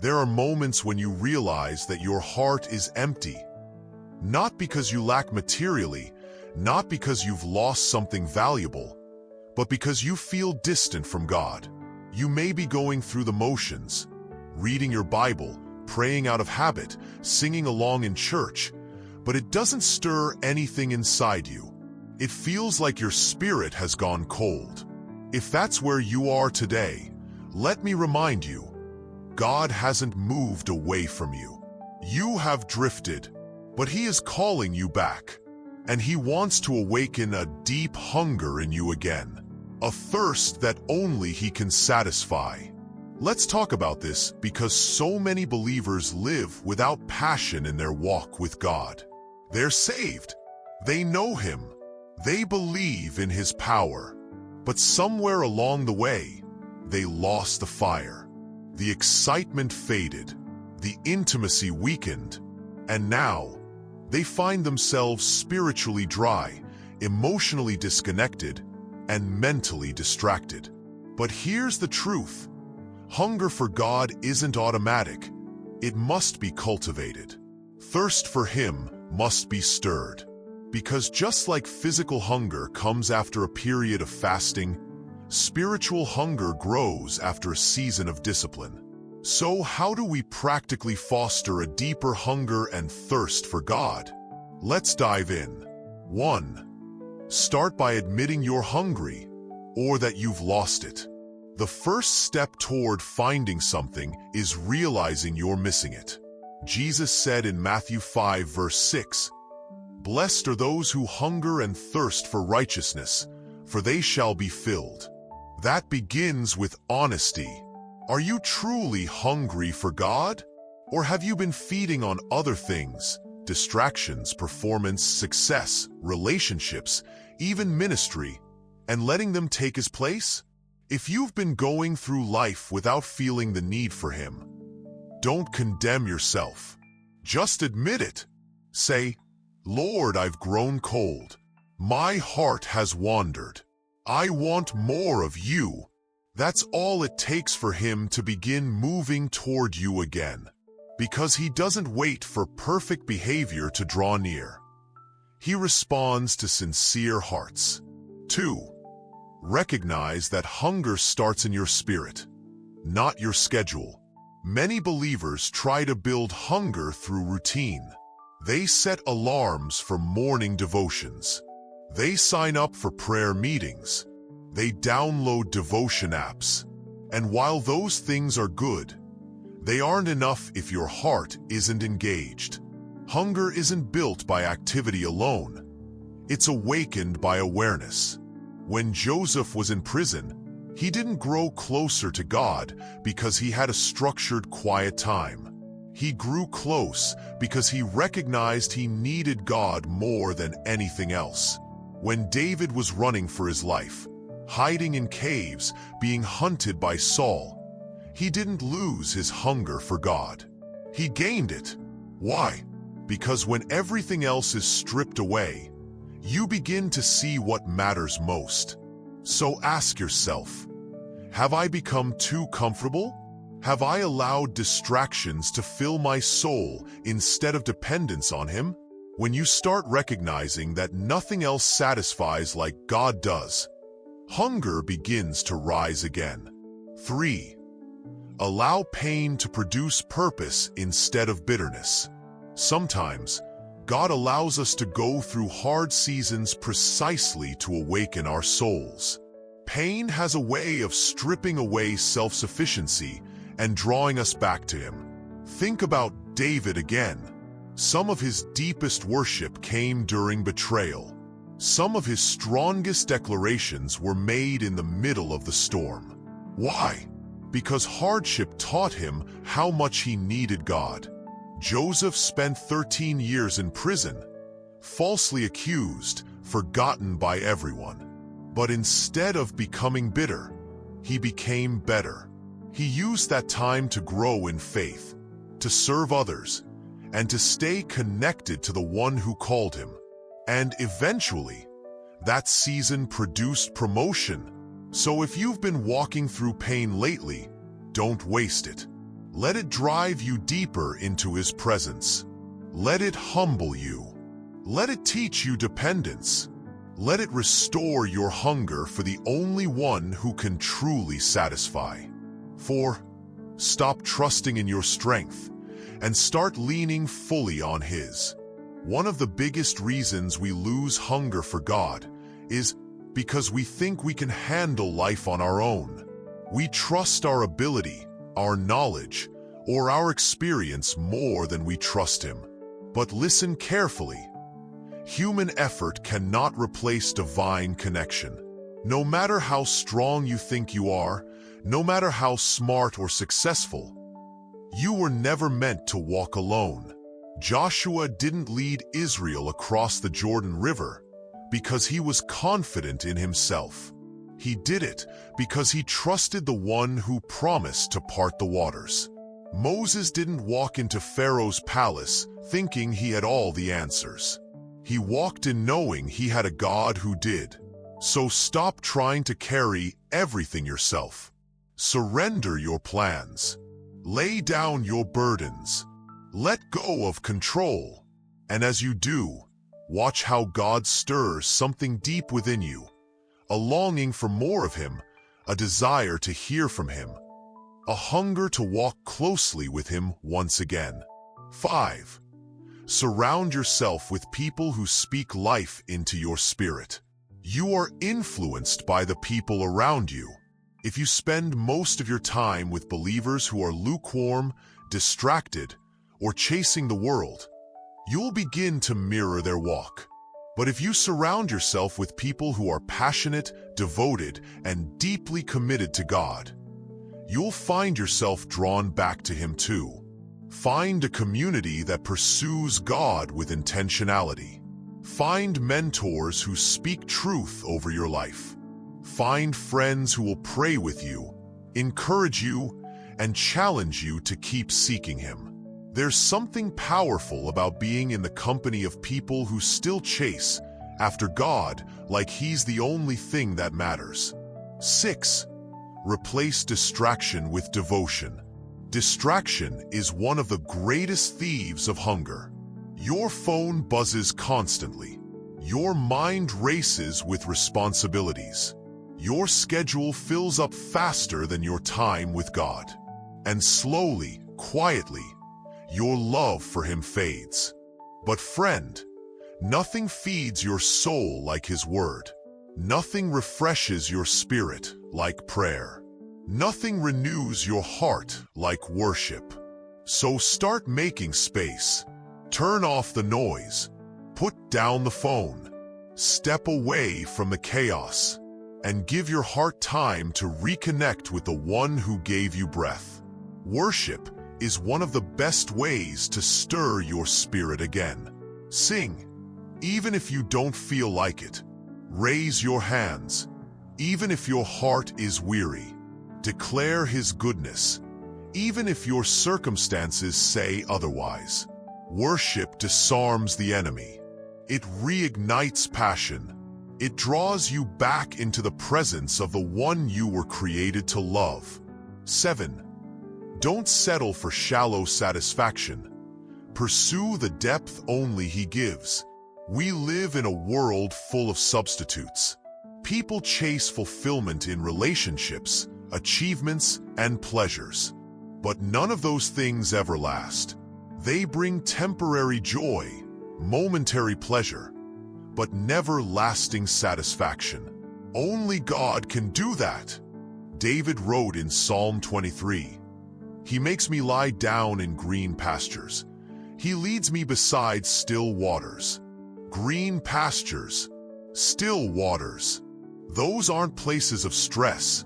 There are moments when you realize that your heart is empty. Not because you lack materially, not because you've lost something valuable, but because you feel distant from God. You may be going through the motions, reading your Bible, praying out of habit, singing along in church, but it doesn't stir anything inside you. It feels like your spirit has gone cold. If that's where you are today, let me remind you, God hasn't moved away from you. You have drifted, but He is calling you back, and He wants to awaken a deep hunger in you again, a thirst that only He can satisfy. Let's talk about this because so many believers live without passion in their walk with God. They're saved. They know Him. They believe in His power. But somewhere along the way, they lost the fire. The excitement faded. The intimacy weakened. And now, they find themselves spiritually dry, emotionally disconnected, and mentally distracted. But here's the truth. Hunger for God isn't automatic. It must be cultivated. Thirst for Him must be stirred. Because just like physical hunger comes after a period of fasting, spiritual hunger grows after a season of discipline. So how do we practically foster a deeper hunger and thirst for God? Let's dive in. 1. Start by admitting you're hungry, or that you've lost it. The first step toward finding something is realizing you're missing it. Jesus said in Matthew 5 verse 6, "Blessed are those who hunger and thirst for righteousness, for they shall be filled." That begins with honesty. Are you truly hungry for God? Or have you been feeding on other things, distractions, performance, success, relationships, even ministry, and letting them take His place? If you've been going through life without feeling the need for Him, don't condemn yourself. Just admit it. Say, "Lord, I've grown cold. My heart has wandered. I want more of You." That's all it takes for Him to begin moving toward you again. Because He doesn't wait for perfect behavior to draw near. He responds to sincere hearts. 2. Recognize that hunger starts in your spirit, not your schedule. Many believers try to build hunger through routine. They set alarms for morning devotions. They sign up for prayer meetings. They download devotion apps. And while those things are good, they aren't enough if your heart isn't engaged. Hunger isn't built by activity alone. It's awakened by awareness. When Joseph was in prison, he didn't grow closer to God because he had a structured, quiet time. He grew close because he recognized he needed God more than anything else. When David was running for his life, hiding in caves, being hunted by Saul, he didn't lose his hunger for God. He gained it. Why? Because when everything else is stripped away, you begin to see what matters most. So ask yourself, have I become too comfortable? Have I allowed distractions to fill my soul instead of dependence on Him? When you start recognizing that nothing else satisfies like God does, hunger begins to rise again. 3. Allow pain to produce purpose instead of bitterness. Sometimes, God allows us to go through hard seasons precisely to awaken our souls. Pain has a way of stripping away self-sufficiency and drawing us back to Him. Think about David again. Some of his deepest worship came during betrayal. Some of his strongest declarations were made in the middle of the storm. Why? Because hardship taught him how much he needed God. Joseph spent 13 years in prison, falsely accused, forgotten by everyone. But instead of becoming bitter, he became better. He used that time to grow in faith, to serve others, and to stay connected to the one who called him. And eventually, that season produced promotion. So if you've been walking through pain lately, don't waste it. Let it drive you deeper into His presence. Let it humble you. Let it teach you dependence. Let it restore your hunger for the only one who can truly satisfy. 4. Stop trusting in your strength and start leaning fully on His. One of the biggest reasons we lose hunger for God is because we think we can handle life on our own. We trust our ability, our knowledge, or our experience more than we trust Him. But listen carefully. Human effort cannot replace divine connection. No matter how strong you think you are, no matter how smart or successful, you were never meant to walk alone. Joshua didn't lead Israel across the Jordan River because he was confident in himself. He did it because he trusted the one who promised to part the waters. Moses didn't walk into Pharaoh's palace thinking he had all the answers. He walked in knowing he had a God who did. So stop trying to carry everything yourself. Surrender your plans. Lay down your burdens. Let go of control. And as you do, watch how God stirs something deep within you. A longing for more of Him, a desire to hear from Him, a hunger to walk closely with Him once again. 5. Surround yourself with people who speak life into your spirit. You are influenced by the people around you. If you spend most of your time with believers who are lukewarm, distracted, or chasing the world, you'll begin to mirror their walk. But if you surround yourself with people who are passionate, devoted, and deeply committed to God, you'll find yourself drawn back to Him too. Find a community that pursues God with intentionality. Find mentors who speak truth over your life. Find friends who will pray with you, encourage you, and challenge you to keep seeking Him. There's something powerful about being in the company of people who still chase after God like He's the only thing that matters. 6. Replace distraction with devotion. Distraction is one of the greatest thieves of hunger. Your phone buzzes constantly. Your mind races with responsibilities. Your schedule fills up faster than your time with God. And slowly, quietly, your love for Him fades. But friend, nothing feeds your soul like His word. Nothing refreshes your spirit like prayer. Nothing renews your heart like worship. So start making space. Turn off the noise. Put down the phone. Step away from the chaos. And give your heart time to reconnect with the one who gave you breath. Worship is one of the best ways to stir your spirit again. Sing, even if you don't feel like it. Raise your hands, even if your heart is weary. Declare His goodness, even if your circumstances say otherwise. Worship disarms the enemy. It reignites passion. It draws you back into the presence of the one you were created to love. 7. Don't settle for shallow satisfaction. Pursue the depth only He gives. We live in a world full of substitutes. People chase fulfillment in relationships, achievements, and pleasures. But none of those things ever last. They bring temporary joy, momentary pleasure, but never lasting satisfaction. Only God can do that. David wrote in Psalm 23, "He makes me lie down in green pastures. He leads me beside still waters." Green pastures, still waters. Those aren't places of stress.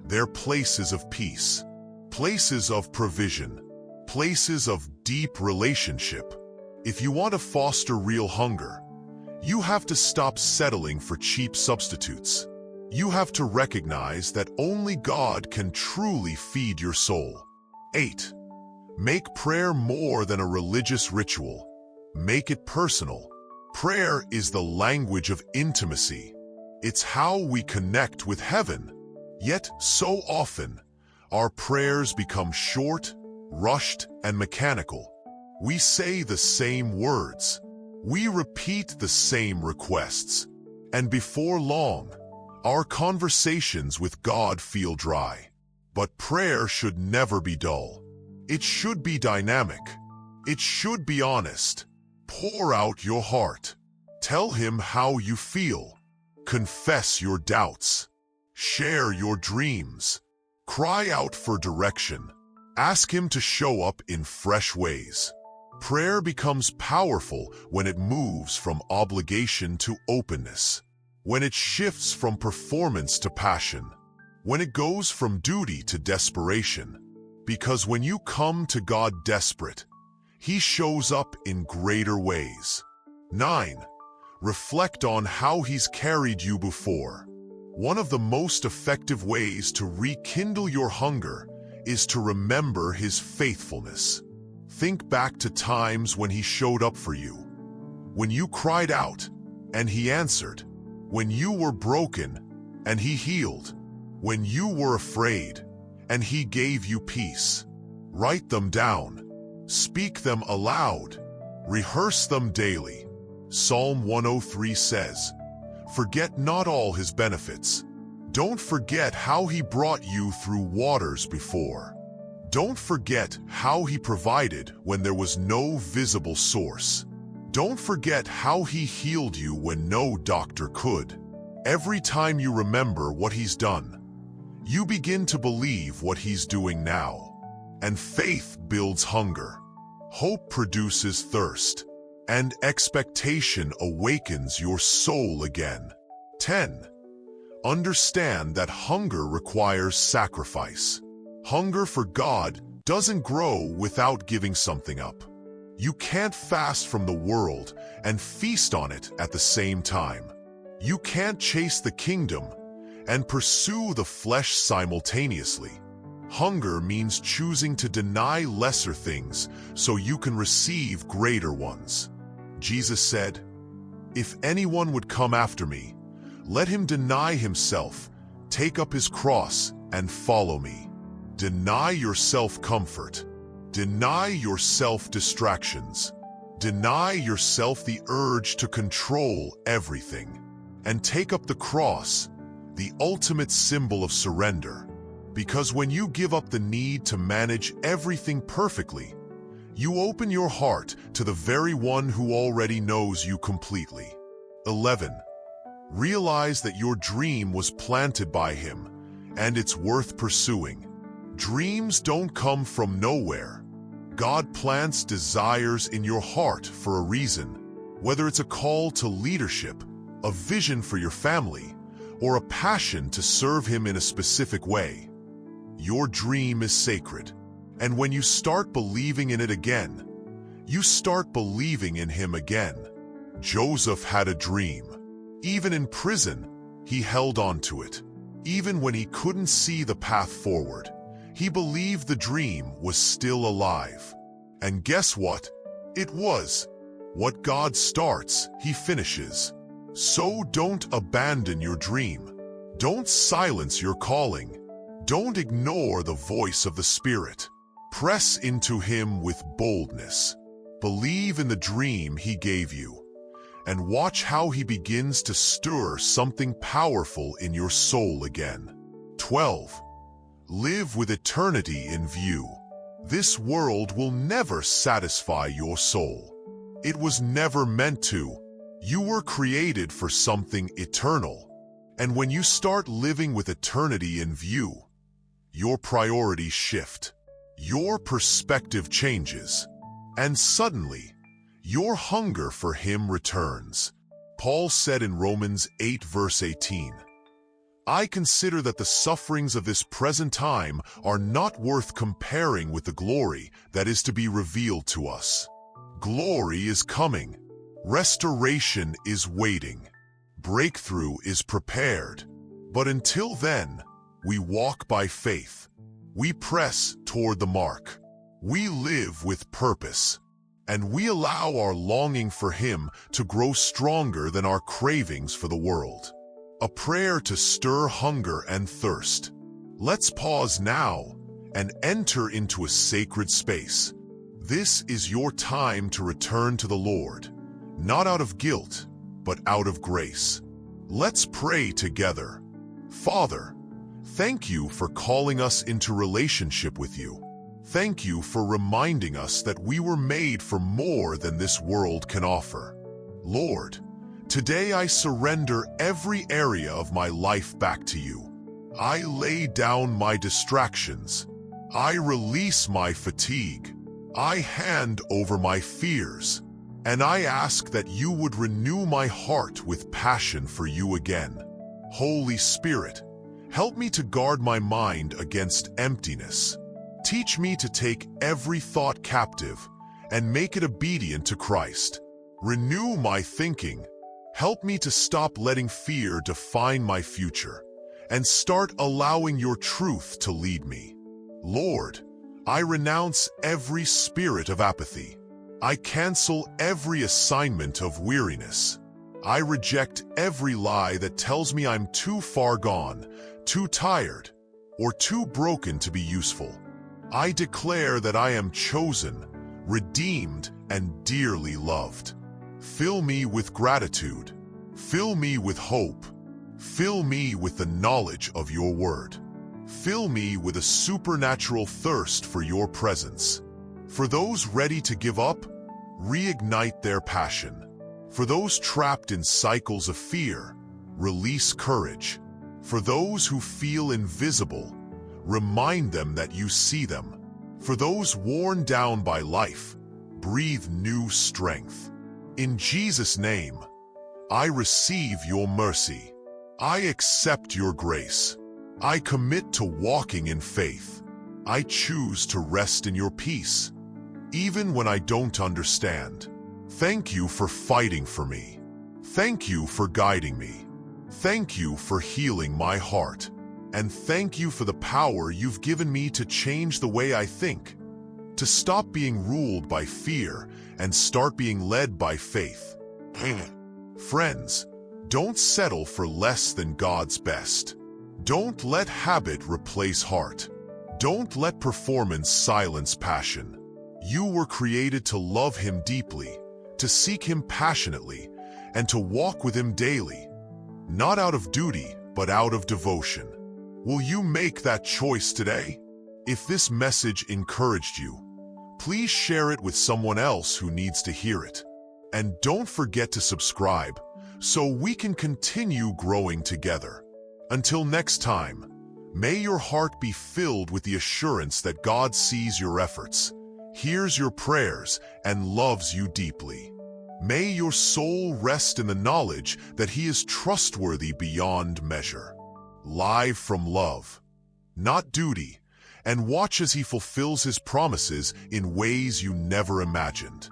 They're places of peace. Places of provision. Places of deep relationship. If you want to foster real hunger, you have to stop settling for cheap substitutes. You have to recognize that only God can truly feed your soul. 8. Make prayer more than a religious ritual. Make it personal. Prayer is the language of intimacy. It's how we connect with heaven. Yet, so often, our prayers become short, rushed and mechanical. We say the same words. We repeat the same requests. And before long, our conversations with God feel dry. But prayer should never be dull. It should be dynamic. It should be honest. Pour out your heart. Tell him how you feel. Confess your doubts. Share your dreams. Cry out for direction. Ask him to show up in fresh ways. Prayer becomes powerful when it moves from obligation to openness, when it shifts from performance to passion, when it goes from duty to desperation. Because when you come to God desperate, he shows up in greater ways. 9. Reflect on how he's carried you before. One of the most effective ways to rekindle your hunger is to remember his faithfulness. Think back to times when he showed up for you, when you cried out and he answered, when you were broken and he healed, when you were afraid and he gave you peace. Write them down, speak them aloud, rehearse them daily. Psalm 103 says, "Forget not all his benefits." Don't forget how he brought you through waters before. Don't forget how he provided when there was no visible source. Don't forget how he healed you when no doctor could. Every time you remember what he's done, you begin to believe what he's doing now. And faith builds hunger. Hope produces thirst. And expectation awakens your soul again. 10. Understand that hunger requires sacrifice. Hunger for God doesn't grow without giving something up. You can't fast from the world and feast on it at the same time. You can't chase the kingdom and pursue the flesh simultaneously. Hunger means choosing to deny lesser things so you can receive greater ones. Jesus said, "If anyone would come after me, let him deny himself, take up his cross, and follow me." Deny your self-comfort. Deny your self-distractions. Deny yourself the urge to control everything. And take up the cross, the ultimate symbol of surrender. Because when you give up the need to manage everything perfectly, you open your heart to the very one who already knows you completely. 11. Realize that your dream was planted by him, and it's worth pursuing. Dreams don't come from nowhere. God plants desires in your heart for a reason, whether it's a call to leadership, a vision for your family, or a passion to serve him in a specific way. Your dream is sacred, and when you start believing in it again, you start believing in him again. Joseph had a dream. Even in prison, he held on to it. Even when he couldn't see the path forward, he believed the dream was still alive. And guess what? It was. What God starts, he finishes. So don't abandon your dream. Don't silence your calling. Don't ignore the voice of the Spirit. Press into him with boldness. Believe in the dream he gave you, and watch how he begins to stir something powerful in your soul again. 12. Live with eternity in view. This world will never satisfy your soul. It was never meant to. You were created for something eternal. And when you start living with eternity in view, your priorities shift. Your perspective changes. And suddenly, your hunger for him returns. Paul said in Romans 8 verse 18, "I consider that the sufferings of this present time are not worth comparing with the glory that is to be revealed to us." Glory is coming. Restoration is waiting. Breakthrough is prepared. But until then, we walk by faith. We press toward the mark. We live with purpose. And we allow our longing for him to grow stronger than our cravings for the world. A prayer to stir hunger and thirst. Let's pause now and enter into a sacred space. This is your time to return to the Lord, not out of guilt, but out of grace. Let's pray together. Father, thank you for calling us into relationship with you. Thank you for reminding us that we were made for more than this world can offer. Lord, today I surrender every area of my life back to you. I lay down my distractions. I release my fatigue. I hand over my fears. And I ask that you would renew my heart with passion for you again. Holy Spirit, help me to guard my mind against emptiness. Teach me to take every thought captive and make it obedient to Christ. Renew my thinking. Help me to stop letting fear define my future and start allowing your truth to lead me. Lord, I renounce every spirit of apathy. I cancel every assignment of weariness. I reject every lie that tells me I'm too far gone, too tired, or too broken to be useful. I declare that I am chosen, redeemed, and dearly loved. Fill me with gratitude. Fill me with hope. Fill me with the knowledge of your word. Fill me with a supernatural thirst for your presence. For those ready to give up, reignite their passion. For those trapped in cycles of fear, release courage. For those who feel invisible, remind them that you see them. For those worn down by life, breathe new strength. In Jesus' name, I receive your mercy. I accept your grace. I commit to walking in faith. I choose to rest in your peace, even when I don't understand. Thank you for fighting for me. Thank you for guiding me. Thank you for healing my heart. And thank you for the power you've given me to change the way I think, to stop being ruled by fear and start being led by faith. Friends, don't settle for less than God's best. Don't let habit replace heart. Don't let performance silence passion. You were created to love Him deeply, to seek Him passionately, and to walk with Him daily, not out of duty, but out of devotion. Will you make that choice today? If this message encouraged you, please share it with someone else who needs to hear it. And don't forget to subscribe so we can continue growing together. Until next time, may your heart be filled with the assurance that God sees your efforts, hears your prayers, and loves you deeply. May your soul rest in the knowledge that He is trustworthy beyond measure. Live from love, not duty, and watch as He fulfills His promises in ways you never imagined.